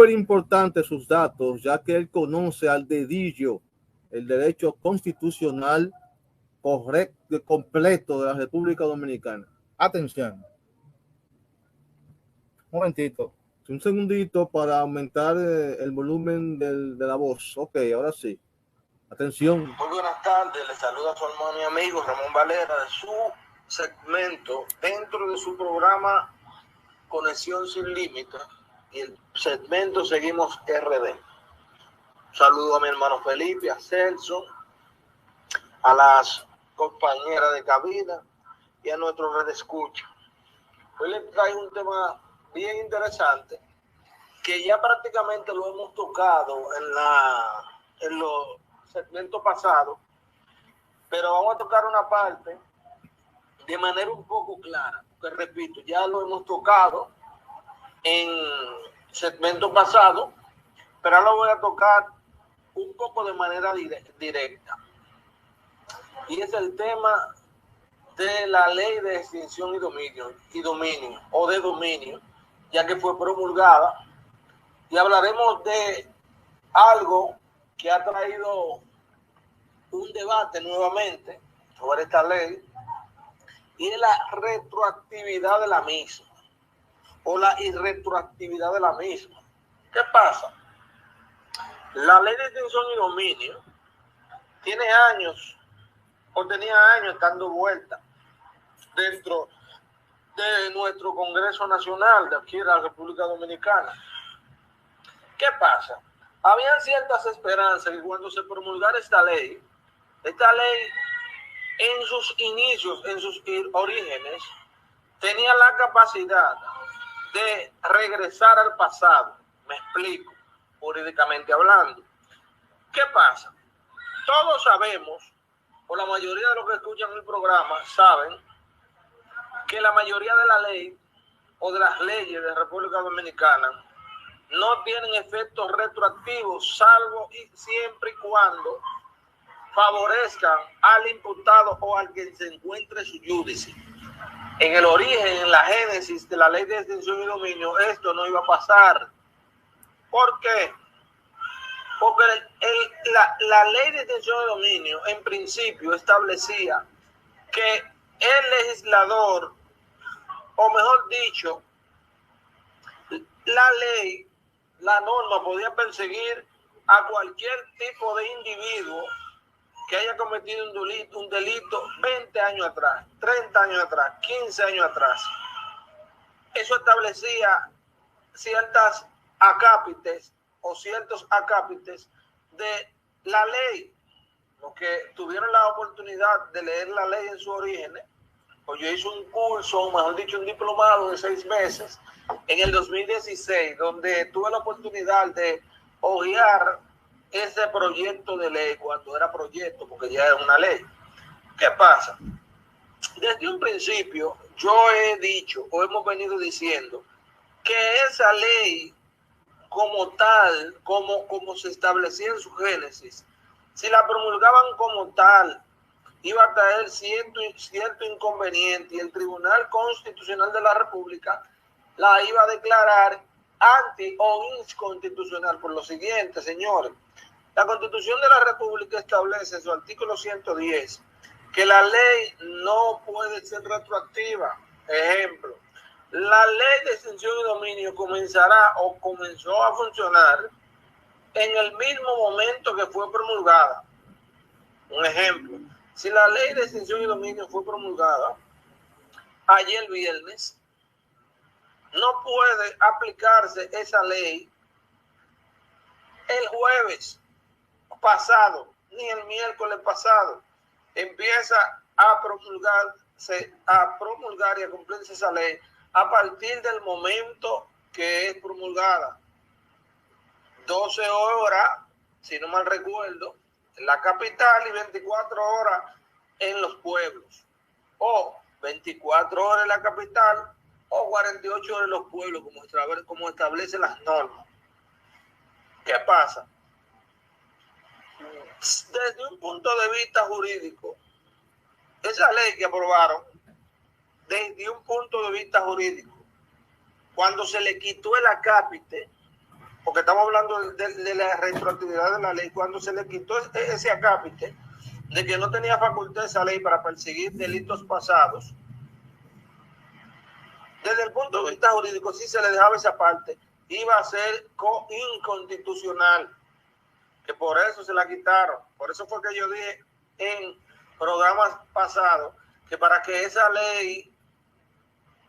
súper importante sus datos, ya que él conoce al dedillo el derecho constitucional correcto, completo de la República Dominicana. Atención. Un momentito. Un segundito para aumentar el volumen de la voz. Ok, ahora sí. Atención. Muy buenas tardes, les saluda su hermano y amigo Ramón Valera de su segmento dentro de su programa Conexión Sin Límites y el segmento Seguimos RD. Saludo a mi hermano Felipe, a Celso, a las compañeras de cabina y a nuestro red escucha. Hoy les traigo un tema bien interesante que ya prácticamente lo hemos tocado en los segmentos pasados, pero vamos a tocar una parte de manera un poco clara, porque repito, ya lo hemos tocado en segmentos pasados, pero ahora lo voy a tocar un poco de manera directa. Y es el tema de la ley de extinción y dominio, o de dominio, ya que fue promulgada, y hablaremos de algo que ha traído un debate nuevamente sobre esta ley, y es la retroactividad de la misma, o la irretroactividad de la misma. ¿Qué pasa? La ley de extinción y dominio tiene años, o tenía años dando vuelta dentro de nuestro Congreso Nacional de aquí de la República Dominicana. ¿Qué pasa? Habían ciertas esperanzas que cuando se promulgara esta ley en sus inicios, en sus orígenes, tenía la capacidad de regresar al pasado. Me explico, jurídicamente hablando. ¿Qué pasa? Todos sabemos, o la mayoría de los que escuchan el programa saben, que la mayoría de la ley o de las leyes de República Dominicana no tienen efectos retroactivos, salvo y siempre y cuando favorezcan al imputado o al que se encuentre su júdice. En el origen, en la génesis de la ley de extinción y dominio, esto no iba a pasar. ¿Por qué? Porque la ley de extinción y dominio en principio establecía que el legislador, o mejor dicho, la ley, la norma podía perseguir a cualquier tipo de individuo que haya cometido un delito 20 años atrás, 30 años atrás, 15 años atrás. Eso establecía ciertas acápites o ciertos acápites de la ley. Los que tuvieron la oportunidad de leer la ley en su origen, pues yo hice un curso, o mejor dicho, un diplomado de 6 meses en el 2016, donde tuve la oportunidad de hojear ese proyecto de ley cuando era proyecto, porque ya es una ley. ¿Qué pasa? Desde un principio yo he dicho, o hemos venido diciendo, que esa ley como tal, como se establecía en su génesis, si la promulgaban como tal, iba a traer cierto inconveniente, y el Tribunal Constitucional de la República la iba a declarar anti o inconstitucional. Por lo siguiente, señores, la Constitución de la República establece en su artículo 110 que la ley no puede ser retroactiva. Ejemplo, la ley de extinción y dominio comenzará o comenzó a funcionar en el mismo momento que fue promulgada. Un ejemplo, si la ley de extinción y dominio fue promulgada ayer viernes, no puede aplicarse esa ley el jueves pasado, ni el miércoles pasado. Empieza a promulgar y a cumplirse esa ley a partir del momento que es promulgada. 12 horas, si no mal recuerdo, en la capital y 24 horas en los pueblos. O 24 horas en la capital o 48 horas en los pueblos, como establecen las normas. ¿Qué pasa? Desde un punto de vista jurídico, esa ley que aprobaron, desde un punto de vista jurídico, cuando se le quitó el acápite, porque estamos hablando de la retroactividad de la ley, cuando se le quitó ese acápite de que no tenía facultad esa ley para perseguir delitos pasados. Desde el punto de vista jurídico, si se le dejaba esa parte, iba a ser inconstitucional, que por eso se la quitaron. Por eso fue que yo dije en programas pasados que para que esa ley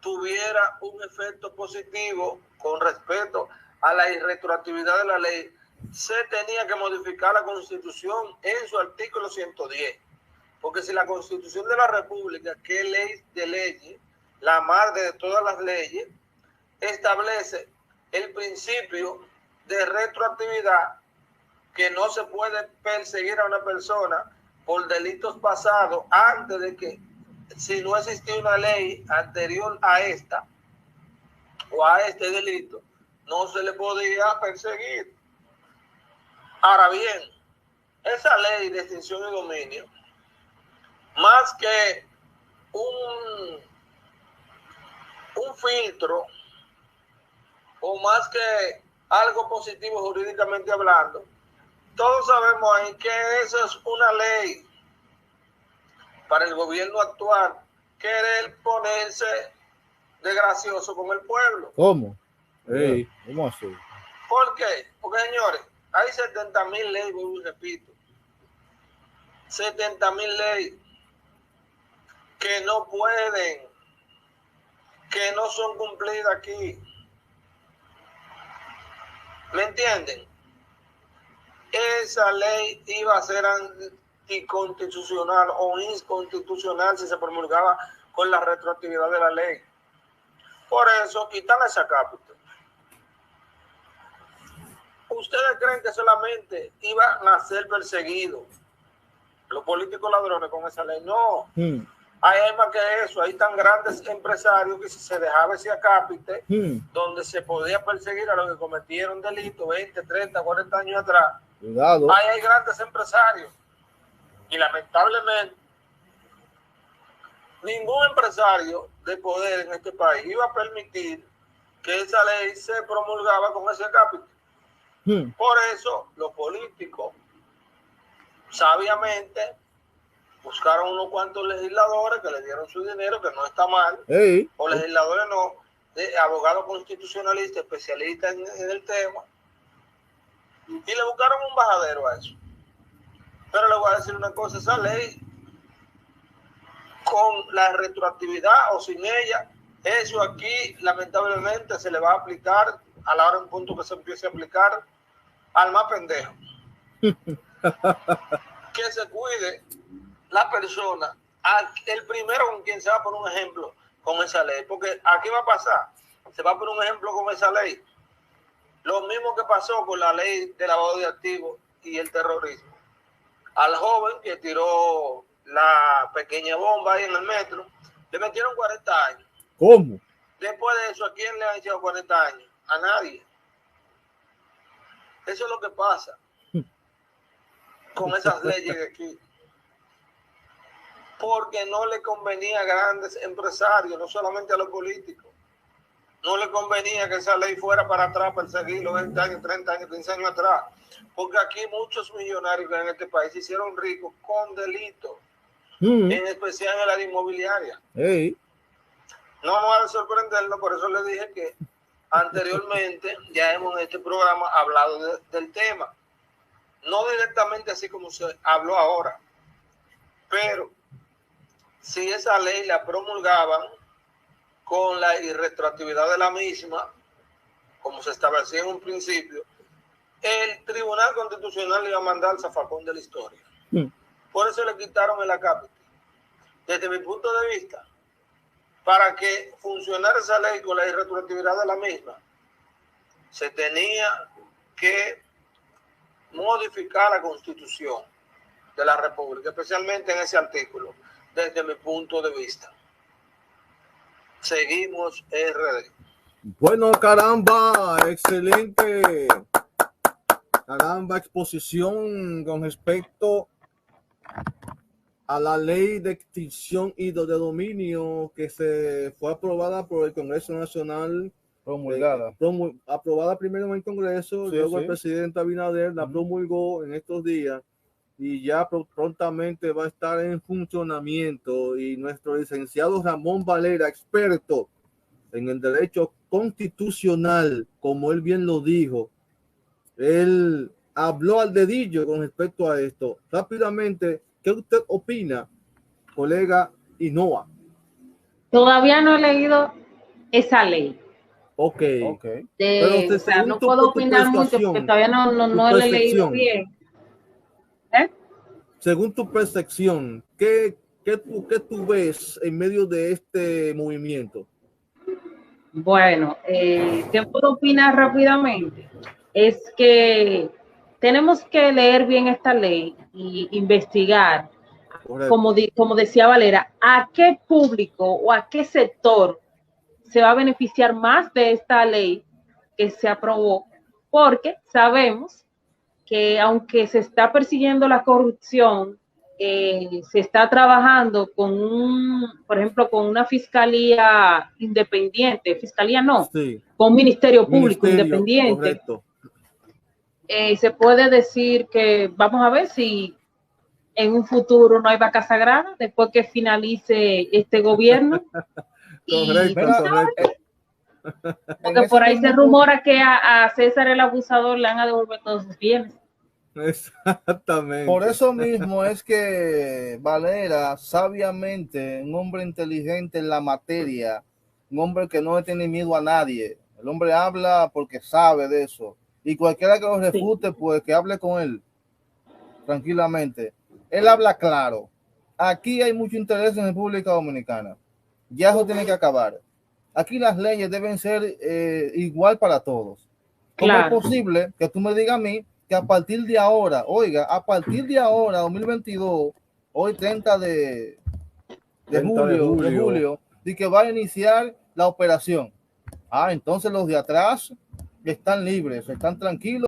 tuviera un efecto positivo con respecto a la irretroactividad de la ley, se tenía que modificar la Constitución en su artículo 110. Porque si la Constitución de la República, que es ley de leyes, la madre de todas las leyes, establece el principio de retroactividad, que no se puede perseguir a una persona por delitos pasados antes de que, si no existía una ley anterior a esta o a este delito, no se le podía perseguir. Ahora bien, esa ley de extinción y dominio, más que un filtro o más que algo positivo jurídicamente hablando, todos sabemos ahí que eso es una ley para el gobierno actual querer ponerse de gracioso con el pueblo. ¿Cómo? Hey, ¿cómo así? ¿Por qué? Porque, señores, hay 70.000 leyes, vuelvo y repito, 70.000 leyes que no pueden, que no son cumplidas aquí. ¿Me entienden? Esa ley iba a ser anticonstitucional o inconstitucional si se promulgaba con la retroactividad de la ley. Por eso quitan esa cápita. ¿Ustedes creen que solamente iban a ser perseguidos los políticos ladrones con esa ley? No. Hay más que eso. Hay tan grandes empresarios que si se dejaba ese acápite, donde se podía perseguir a los que cometieron delitos 20, 30, 40 años atrás. Cuidado. Ahí hay grandes empresarios. Y lamentablemente, ningún empresario de poder en este país iba a permitir que esa ley se promulgaba con ese acápite. Por eso, los políticos, sabiamente, buscaron unos cuantos legisladores que le dieron su dinero, que no está mal, o legisladores no, de abogados constitucionalistas, especialistas en el tema, y le buscaron un bajadero a eso. Pero le voy a decir una cosa, esa ley, con la retroactividad o sin ella, eso aquí lamentablemente se le va a aplicar a la hora en punto que se empiece a aplicar al más pendejo. Que se cuide la persona, el primero con quien se va a poner un ejemplo con esa ley, porque aquí va a pasar, se va a poner un ejemplo con esa ley, lo mismo que pasó con la ley de lavado de activos y el terrorismo. Al joven que tiró la pequeña bomba ahí en el metro, le metieron 40 años. ¿Cómo? Después de eso, ¿a quién le han echado 40 años? A nadie. Eso es lo que pasa con esas leyes de aquí. Porque no le convenía a grandes empresarios, no solamente a los políticos. No le convenía que esa ley fuera para atrás, perseguirlo 20 años, 30 años, 15 años atrás. Porque aquí muchos millonarios en este país se hicieron ricos con delitos, en especial en la inmobiliaria. No nos va a sorprendernos, por eso le dije que anteriormente ya hemos en este programa hablado del tema. No directamente así como se habló ahora, pero si esa ley la promulgaban con la irretroactividad de la misma, como se establecía en un principio, el Tribunal Constitucional le iba a mandar al zafacón de la historia. Por eso le quitaron el acápite. Desde mi punto de vista, para que funcionara esa ley con la irretroactividad de la misma, se tenía que modificar la Constitución de la República, especialmente en ese artículo, desde mi punto de vista. Seguimos RD. Bueno, caramba, excelente. Caramba, exposición con respecto a la ley de extinción y de dominio que se fue aprobada por el Congreso Nacional promulgada. Aprobada primero en el Congreso, Sí, luego sí. el presidente Abinader la promulgó en estos días y ya prontamente va a estar en funcionamiento. Y nuestro licenciado Ramón Valera, experto en el derecho constitucional, como él bien lo dijo, él habló al dedillo con respecto a esto. Rápidamente, ¿qué usted opina, colega Inoa? Todavía no he leído esa ley. Ok. O sea, no puedo opinar mucho porque todavía no lo he leído bien. Según tu percepción, ¿qué tú ves en medio de este movimiento? Bueno, ¿qué puedo opinar rápidamente? Es que tenemos que leer bien esta ley y investigar, como decía Valera, a qué público o a qué sector se va a beneficiar más de esta ley que se aprobó, porque sabemos que aunque se está persiguiendo la corrupción, se está trabajando por ejemplo, con una fiscalía independiente, con un ministerio público independiente. Correcto. Se puede decir que vamos a ver si en un futuro no hay vaca sagrada después que finalice este gobierno. Correcto. Porque por ahí se rumora que a César el abusador le van a devolver todos sus bienes. Exactamente. Por eso mismo es que Valera, sabiamente, un hombre inteligente en la materia, un hombre que no tiene miedo a nadie, el hombre habla porque sabe de eso, y cualquiera que lo refute, pues que hable con él tranquilamente. Él habla claro. Aquí hay mucho interés en República Dominicana. Ya eso tiene que acabar. Aquí las leyes deben ser igual para todos. ¿Cómo es posible que tú me digas a mí que a partir de ahora, oiga, a partir de ahora, 2022, hoy 30 de julio, y que va a iniciar la operación? Entonces los de atrás están libres, están tranquilos.